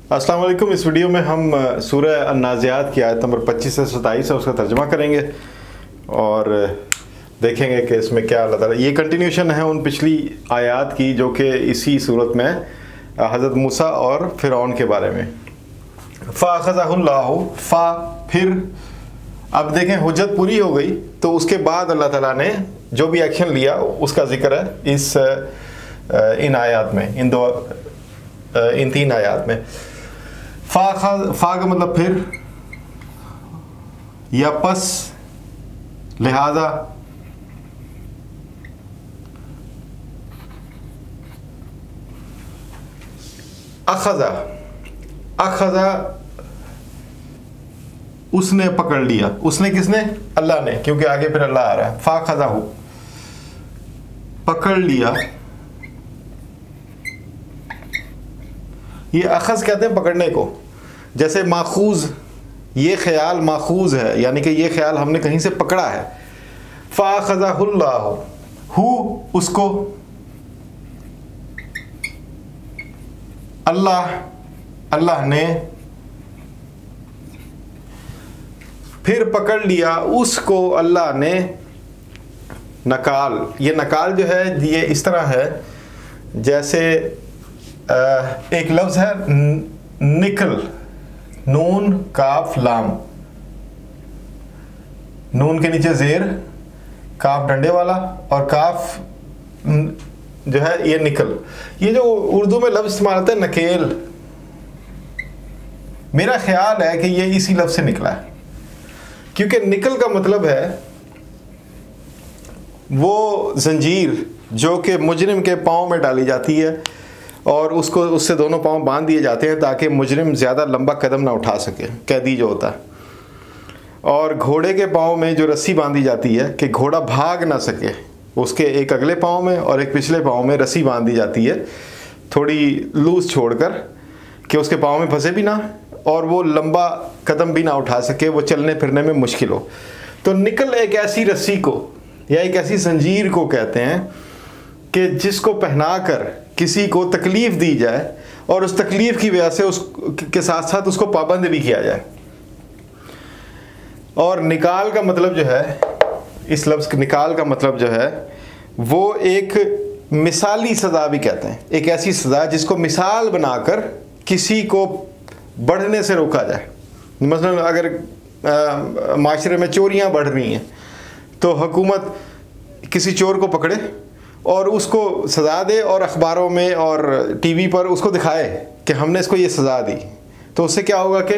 अस्सलाम वालेकुम। इस वीडियो में हम सूरह अन्नाज़ियात की आयत नंबर 25 से 27 है उसका तर्जुमा करेंगे और देखेंगे कि इसमें क्या अल्लाह ताला, ये कंटिन्यूशन है उन पिछली आयत की जो कि इसी सूरत में हज़रत मूसा और फ़िरौन के बारे में। फ़अख़ज़हुल्लाहु, फ़ा फिर, अब देखें हुज्जत पूरी हो गई तो उसके बाद अल्लाह ताला ने जो भी एक्शन लिया उसका ज़िक्र है इन आयत में, इन तीन आयत में। फ़ा का मतलब फिर या पस, लिहाजा, अखज़ा, अखज़ा उसने पकड़ लिया। उसने किसने? अल्लाह ने, क्योंकि आगे फिर अल्लाह आ रहा है। फ़अख़ज़हु पकड़ लिया। ये अखज़ कहते हैं पकड़ने को। जैसे माखूज़, ये ख्याल माखूज़ है, यानी कि ये ख्याल हमने कहीं से पकड़ा है। फ़अख़ज़हुल्लाहु, हु उसको, अल्लाह ने, फिर पकड़ लिया उसको अल्लाह ने। नकाल, ये नकाल जो है ये इस तरह है जैसे एक लफ्ज़ है निकल, नून काफ लाम, नून के नीचे ज़ेर, काफ डंडे वाला और काफ जो है ये निकल। ये जो उर्दू में लफ्ज़ इस्तेमाल होता है नकेल, मेरा ख्याल है कि ये इसी लफ्ज़ से निकला है, क्योंकि निकल का मतलब है वो जंजीर जो कि मुजरिम के पाँव में डाली जाती है और उसको, उससे दोनों पाँव बांध दिए जाते हैं ताकि मुजरिम ज़्यादा लंबा कदम ना उठा सके, कैदी जो होता है। और घोड़े के पाँव में जो रस्सी बांधी जाती है कि घोड़ा भाग ना सके, उसके एक अगले पाँव में और एक पिछले पाँव में रस्सी बांध दी जाती है, थोड़ी लूज़ छोड़कर, कि उसके पाँव में फंसे भी ना और वो लंबा कदम भी ना उठा सके, वो चलने फिरने में मुश्किल हो। तो निकल एक ऐसी रस्सी को या एक ऐसी जंजीर को कहते हैं कि जिसको पहनाकर किसी को तकलीफ़ दी जाए और उस तकलीफ़ की वजह से उसके साथ साथ उसको पाबंद भी किया जाए। और निकाल का मतलब जो है, इस लफ्ज़ निकाल का मतलब जो है वो एक मिसाली सज़ा भी कहते हैं। एक ऐसी सज़ा जिसको मिसाल बनाकर किसी को बढ़ने से रोका जाए। मसलन अगर माशरे में चोरियां बढ़ रही हैं तो हुकूमत किसी चोर को पकड़े और उसको सज़ा दे और अखबारों में और टीवी पर उसको दिखाए कि हमने इसको ये सज़ा दी, तो उससे क्या होगा कि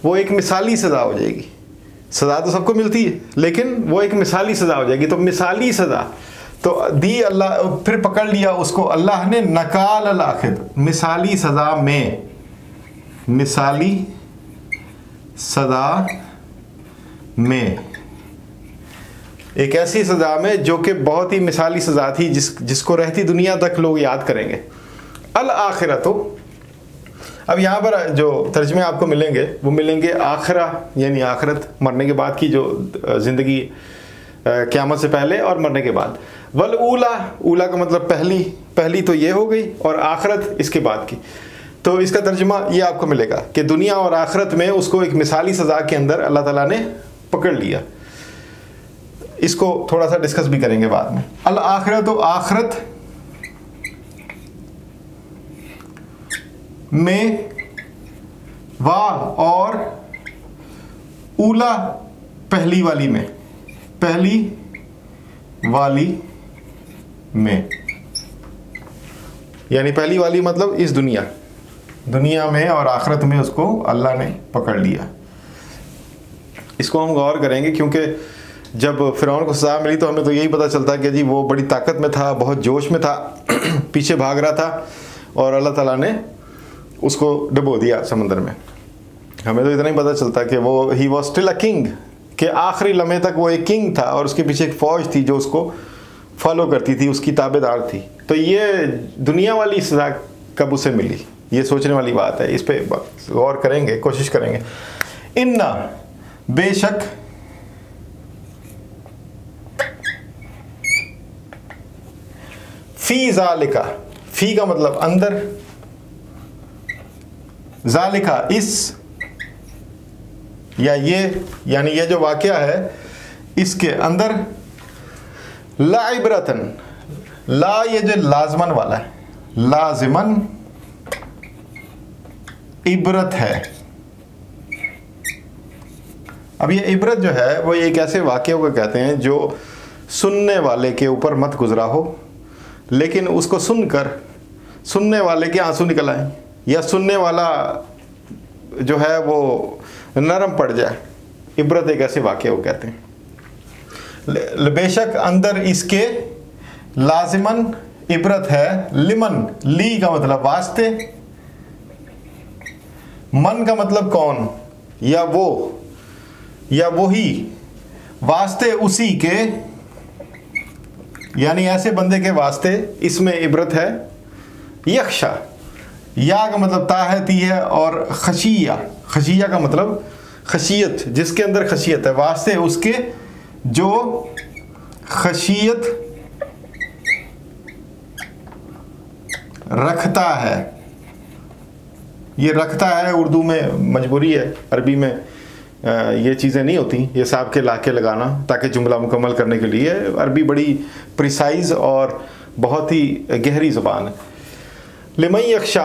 वो एक मिसाली सज़ा हो जाएगी। सज़ा तो सबको मिलती है लेकिन वो एक मिसाली सज़ा हो जाएगी। तो मिसाली सज़ा तो दी अल्लाह, फिर पकड़ लिया उसको अल्लाह ने नकाल अल-आखिर, मिसाली सज़ा में, मिसाली सज़ा में, एक ऐसी सज़ा में जो कि बहुत ही मिसाली सज़ा थी जिसको रहती दुनिया तक लोग याद करेंगे। अल-आखिरतो, अब यहाँ पर जो तर्जमे आपको मिलेंगे वो मिलेंगे आखिरा यानी आखिरत, मरने के बाद की जो ज़िंदगी, क़यामत से पहले और मरने के बाद। वल ऊला, ऊला का मतलब पहली, पहली तो ये हो गई और आखिरत इसके बाद की। तो इसका तर्जुमा ये आपको मिलेगा कि दुनिया और आखिरत में उसको एक मिसाली सज़ा के अंदर अल्लाह ताला ने पकड़ लिया। इसको थोड़ा सा डिस्कस भी करेंगे बाद में। अल आखिरत, तो आखिरत में, वाह और ऊला पहली वाली में, पहली वाली में, यानी पहली वाली मतलब इस दुनिया में और आखिरत में उसको अल्लाह ने पकड़ लिया। इसको हम गौर करेंगे क्योंकि जब फ़िरौन को सज़ा मिली तो हमें तो यही पता चलता कि जी वो बड़ी ताकत में था, बहुत जोश में था, पीछे भाग रहा था और अल्लाह ताला ने उसको डुबो दिया समंदर में। हमें तो इतना ही पता चलता कि वो he was still a king, कि आखिरी लम्हे तक वो एक किंग था और उसके पीछे एक फ़ौज थी जो उसको फॉलो करती थी, उसकी ताबेदार थी। तो ये दुनिया वाली सज़ा कब उसे मिली, ये सोचने वाली बात है। इस पर गौर करेंगे, कोशिश करेंगे। इन्ना, बेशक, फ़ी ज़ालिका, फ़ी का मतलब अंदर, ज़ालिका इस, या ये, यानी ये जो वाक़या है इसके अंदर ला इबरतन, ला ये जो लाजमन वाला है, लाजिमन इबरत है। अब ये इबरत जो है वो एक ऐसे वाक़े को कहते हैं जो सुनने वाले के ऊपर मत गुजरा हो, लेकिन उसको सुनकर सुनने वाले के आंसू निकल आए, या सुनने वाला जो है वो नरम पड़ जाए। इबरत एक ऐसे वाक़े को कहते हैं। बेशक अंदर इसके लाजिमन इबरत है, लिमन, ली का मतलब वास्ते, मन का मतलब कौन, या वो, या वही, वास्ते उसी के, यानी ऐसे बंदे के वास्ते इसमें इबरत है। यख्शा, या का मतलब ता है, ती है, और खशिया, खशिया का मतलब खशियत, जिसके अंदर खशियत है, वास्ते उसके जो खशियत रखता है। ये रखता है उर्दू में मजबूरी है, अरबी में ये चीज़ें नहीं होती, ये साहब के लाके लगाना ताकि जुमला मुकम्मल करने के लिए। अरबी बड़ी प्रिसाइज और बहुत ही गहरी ज़ुबान है। लिमई यख्शा,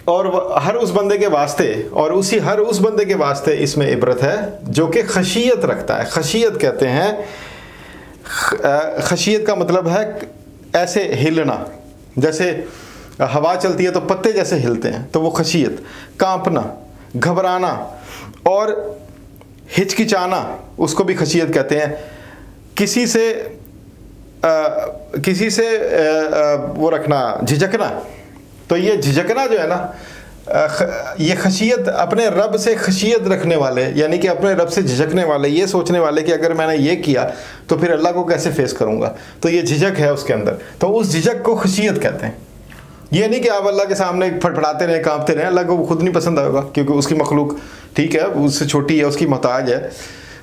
और हर उस बंदे के वास्ते, और उसी हर उस बंदे के वास्ते इसमें इबरत है जो कि खशियत रखता है। खशियत कहते हैं, खशियत का मतलब है ऐसे हिलना, जैसे हवा चलती है तो पत्ते जैसे हिलते हैं, तो वो खशियत। कांपना, घबराना और हिचकिचाना, उसको भी खशियत कहते हैं। किसी से वो रखना, झिझकना, तो ये झिझकना जो है ना, ये खशियत, अपने रब से खशियत रखने वाले, यानी कि अपने रब से झिझकने वाले, ये सोचने वाले कि अगर मैंने ये किया तो फिर अल्लाह को कैसे फेस करूँगा, तो ये झिझक है उसके अंदर, तो उस झिझक को खशियत कहते हैं। ये नहीं कि आप अल्लाह के सामने फटफड़ाते रहें, कांपते रहें, अल्लाह को खुद नहीं पसंद आएगा, क्योंकि उसकी मखलूक ठीक है, उससे छोटी है, उसकी मोहताज है,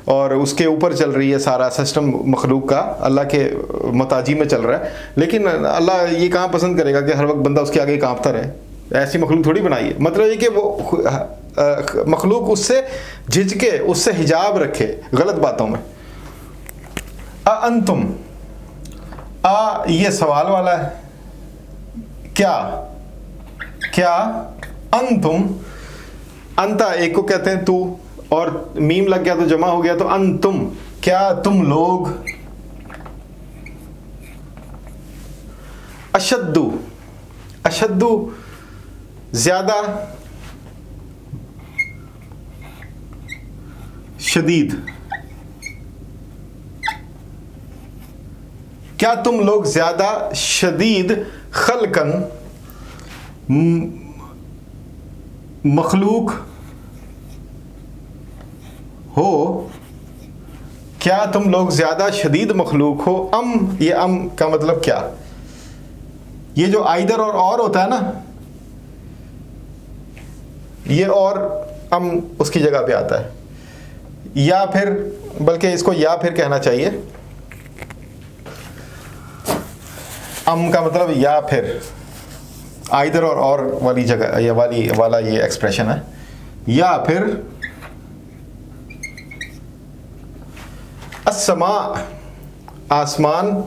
और उसके ऊपर चल रही है सारा सिस्टम मखलूक का, अल्लाह के मोहताजी में चल रहा है। लेकिन अल्लाह ये कहाँ पसंद करेगा कि हर वक्त बंदा उसके आगे कांपता रहे, ऐसी मखलूक थोड़ी बनाई है। मतलब ये कि वो मखलूक उससे झिझके, उससे हिजाब रखे गलत बातों में। अंतुम, ये सवाल वाला है, क्या अंतुम, अंता एक को कहते हैं तू, और मीम लग गया तो जमा हो गया, तो अंतुम, क्या तुम लोग। अशद्दु, अशद्दु ज्यादा, शदीद, क्या तुम लोग ज्यादा शदीद खलकन, मखलूक हो, क्या तुम लोग ज्यादा शदीद मखलूक हो। अम, ये अम का मतलब क्या, ये जो आइदर और होता है ना, ये और अम उसकी जगह पे आता है, या फिर, बल्कि इसको या फिर कहना चाहिए। अम का मतलब या फिर, आइदर और वाली जगह, ये वाला ये एक्सप्रेशन है, या फिर। अस्समा, आसमान,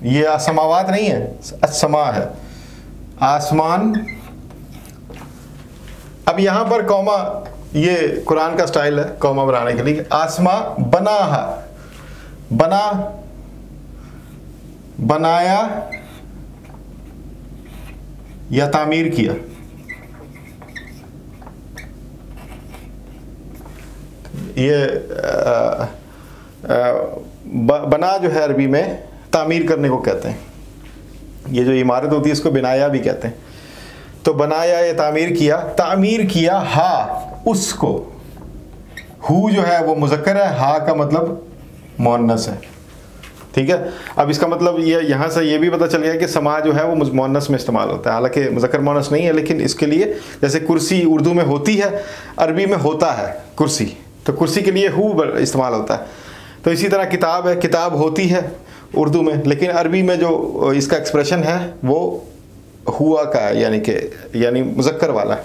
ये असमावात नहीं है, अस्समा है, आसमान। अब यहां पर कौमा, ये कुरान का स्टाइल है कौमा बनाने के लिए। आसमा बना है, बना, बनाया या तामीर किया। ये बना जो है अरबी में तामीर करने को कहते हैं। ये जो इमारत होती है इसको बिनाया भी कहते हैं। तो बनाया या तामीर किया हा उसको। हु जो है वो मुज़क्कर है, हा का मतलब मुअन्नस है। ठीक है, अब इसका मतलब ये यहाँ से ये भी पता चल गया कि समा जो है वो मुअन्नस में इस्तेमाल होता है, हालांकि मुज़क्कर मुअन्नस नहीं है, लेकिन इसके लिए जैसे कुर्सी उर्दू में होती है, अरबी में होता है कुर्सी, तो कुर्सी के लिए हु इस्तेमाल होता है। तो इसी तरह किताब है, किताब होती है उर्दू में, लेकिन अरबी में जो इसका एक्सप्रेशन है वो हुआ का है, यानी मुज़क्कर वाला।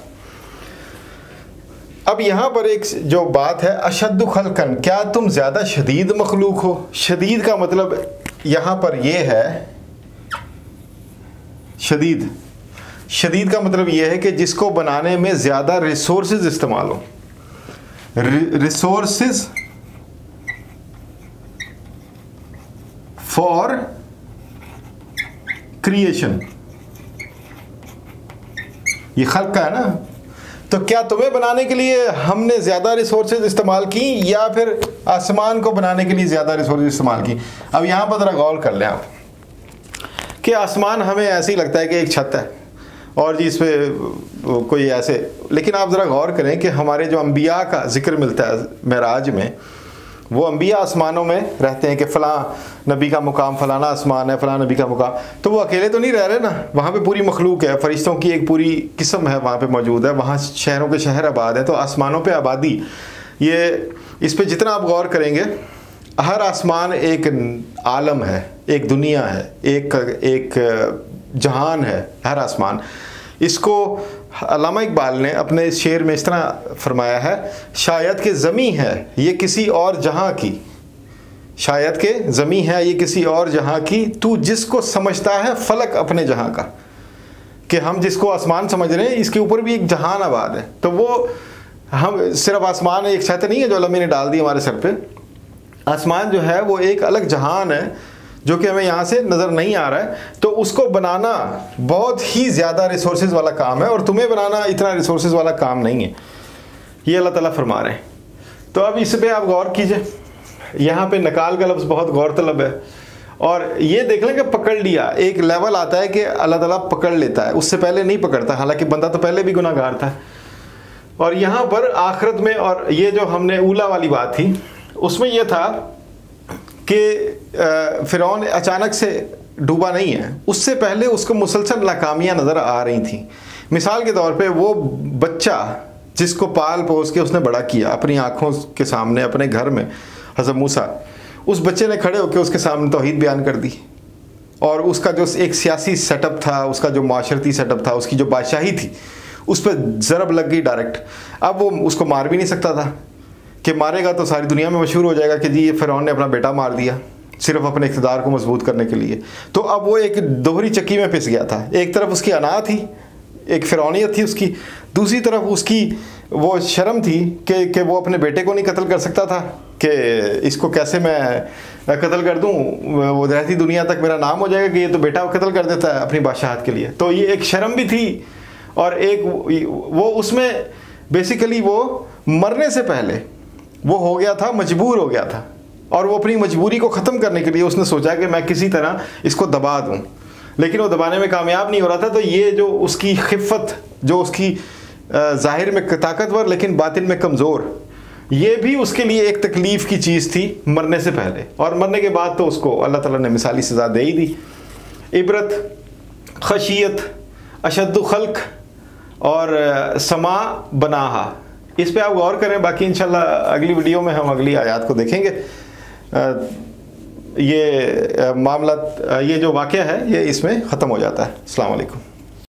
अब यहाँ पर एक जो बात है, अशद्दु खल्कन, क्या तुम ज़्यादा शदीद मखलूक हो। शदीद का मतलब यहाँ पर ये है, शदीद का मतलब ये है कि जिसको बनाने में ज़्यादा रिसोर्सेज इस्तेमाल हो। रिसोर्सेज फॉर क्रिएशन, ये खल्क का है ना। तो क्या तुम्हें बनाने के लिए हमने ज़्यादा रिसोर्सेज इस्तेमाल की या फिर आसमान को बनाने के लिए ज़्यादा रिसोर्सेज इस्तेमाल की। अब यहाँ पर ज़रा गौर कर लें आप कि आसमान हमें ऐसे ही लगता है कि एक छत है और जी इस पे कोई ऐसे, लेकिन आप ज़रा गौर करें कि हमारे जो अंबिया का जिक्र मिलता है मेराज में, वो अंबिया आसमानों में रहते हैं कि फ़लाँ नबी का मुकाम फ़लाना आसमान है, फ़लाँ नबी का मुकाम। तो वो अकेले तो नहीं रह रहे ना, वहाँ पे पूरी मखलूक है, फ़रिश्तों की एक पूरी किस्म है वहाँ पे मौजूद है, वहाँ शहरों के शहर आबाद हैं। तो आसमानों पे आबादी, ये इस पे जितना आप गौर करेंगे, हर आसमान एक आलम है, एक दुनिया है, एक जहान है हर आसमान। इसको अल्लामा इकबाल ने अपने इस शेर में इस तरह फरमाया है, शायद के ज़मी है ये किसी और जहां की, शायद के ज़मी है ये किसी और जहां की, तू जिसको समझता है फलक अपने जहां का। कि हम जिसको आसमान समझ रहे हैं इसके ऊपर भी एक जहान आबाद है। तो वो हम सिर्फ आसमान एक छत नहीं है जो अल्लाह ने डाल दी हमारे सर पे। आसमान जो है वो एक अलग जहान है जो कि हमें यहाँ से नज़र नहीं आ रहा है। तो उसको बनाना बहुत ही ज़्यादा रिसोर्सेज वाला काम है और तुम्हें बनाना इतना रिसोर्सेज वाला काम नहीं है, ये अल्लाह ताला फरमा रहे हैं। तो अब इस पे आप गौर कीजिए, यहाँ पे नकाल का लफ्ज़ बहुत गौरतलब है। और ये देख लें कि पकड़ लिया, एक लेवल आता है कि अल्लाह ताला पकड़ लेता है, उससे पहले नहीं पकड़ता, हालांकि बंदा तो पहले भी गुनाहगार था। और यहाँ पर आखिरत में, और ये जो हमने ऊला वाली बात थी उसमें यह था कि फ़िरौन अचानक से डूबा नहीं है, उससे पहले उसको मुसलसल नाकामियाँ नज़र आ रही थी। मिसाल के तौर पे वो बच्चा जिसको पाल पोस के उसने बड़ा किया अपनी आँखों के सामने अपने घर में, हज़रत मूसा, उस बच्चे ने खड़े होकर उसके सामने तौहीद बयान कर दी। और उसका जो एक सियासी सेटअप था, उसका जो माशरती सेटअप था, उसकी जो बादशाही थी, उस पर ज़रब लग गई डायरेक्ट। अब वो उसको मार भी नहीं सकता था कि मारेगा तो सारी दुनिया में मशहूर हो जाएगा कि जी ये फ़िरौन ने अपना बेटा मार दिया सिर्फ अपने इक़्तिदार को मजबूत करने के लिए। तो अब वो एक दोहरी चक्की में पिस गया था। एक तरफ उसकी अना थी, एक फ़िरौनियत थी उसकी, दूसरी तरफ उसकी वो शर्म थी कि वो अपने बेटे को नहीं कत्ल कर सकता था कि इसको कैसे मैं कत्ल कर दूं, वो रहती दुनिया तक मेरा नाम हो जाएगा कि ये तो बेटा कत्ल कर देता है अपनी बादशाहत के लिए। तो ये एक शर्म भी थी और एक वो उसमें बेसिकली वो मरने से पहले वो हो गया था, मजबूर हो गया था और वो अपनी मजबूरी को ख़त्म करने के लिए उसने सोचा कि मैं किसी तरह इसको दबा दूं, लेकिन वो दबाने में कामयाब नहीं हो रहा था। तो ये जो उसकी खिफ़त, जो उसकी ज़ाहिर में ताकतवर लेकिन बातिन में कमज़ोर, ये भी उसके लिए एक तकलीफ़ की चीज़ थी मरने से पहले। और मरने के बाद तो उसको अल्लाह ताला ने मिसाली सज़ा दे ही दी। इबरत, खशियत, अशद्दु खल्क और समा बनाहा, इस पे आप गौर करें। बाकी इंशाल्लाह अगली वीडियो में हम अगली आयत को देखेंगे। ये मामला, ये जो वाक़या है ये इसमें ख़त्म हो जाता है। अस्सलाम वालेकुम।